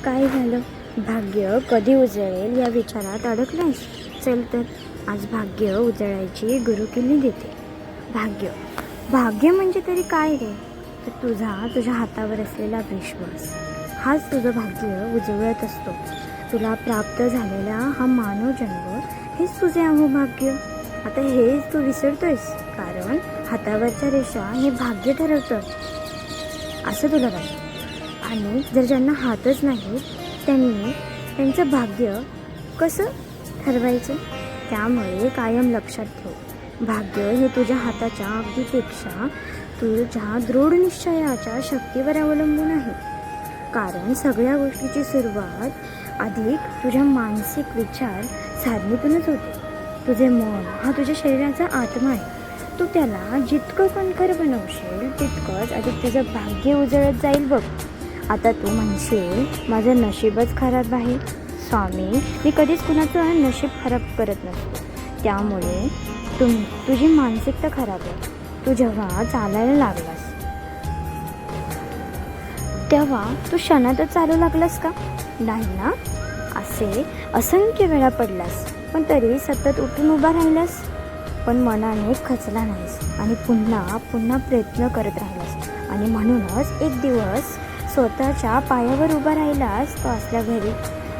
काय झालं? भाग्य कधी उजळेल या विचारात अडकलायस? चल तर आज भाग्य उजळायची गुरुकिल्ली देते. भाग्य भाग्य म्हणजे तरी काय रे? तर तुझ्या हातावर असलेला विश्वास, हाच तुझं भाग्य उजळत असतो. तुला प्राप्त झालेला हा मानव जन्म हेच तुझे अहोभाग्य. आता हेच तू विसरतोयस, कारण हातावरच्या रेषा हे भाग्य ठरवतं असं तुला वाटतं. आणि जर ज्यांना हातच नाही त्यांनी त्यांचं भाग्य कसं ठरवायचं? त्यामुळे कायम लक्षात ठेव, भाग्य हे तुझ्या हाताच्या अगदीपेक्षा तुझ्या दृढ निश्चयाच्या शक्तीवर अवलंबून आहे. कारण सगळ्या गोष्टीची सुरुवात अधिक तुझ्या मानसिक विचार साधनेतूनच होते. तुझे मन हा तुझ्या शरीराचा आत्मा आहे. तू त्याला जितकं कणखर बनवशील तितकंच अधिक तुझं भाग्य उजळत जाईल बघ. आता तू म्हणशील, माझं नशीबच खराब आहे. स्वामी, मी कधीच कुणाचं नशीब खराब करत नसतो. त्यामुळे तुझी मानसिकता खराब आहे. तू जेव्हा चालायला लागलास तेव्हा तू क्षणातच चालू लागलास का? नाही ना? असे असंख्य वेळा पडलास, पण तरी सतत उठून उभा राहिलास. पण मनाने खचला नाहीस आणि पुन्हा पुन्हा प्रयत्न करत राहिलास. आणि म्हणूनच एक दिवस स्वतःच्या पायावर उभा राहिलास तो असल्या घरी.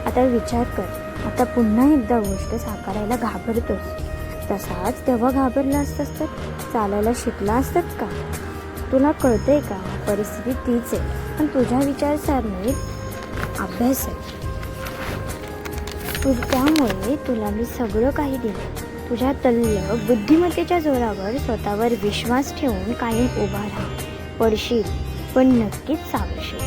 आता विचार कर, आता पुन्हा एकदा गोष्ट साकारायला घाबरतोस. तसाच तेव्हा घाबरला असतास तर चालायला शिकला असतात का? तुला कळतंय का? परिस्थिती तीच आहे, पण तुझ्या विचारसरणीत अभ्यास आहे. त्यामुळे तुला मी सगळं काही दिलं. तुझ्या तल्लख बुद्धिमत्तेच्या जोरावर स्वतःवर विश्वास ठेवून कायम उभा राहा. पडशील, पण नक्कीच सावरशील.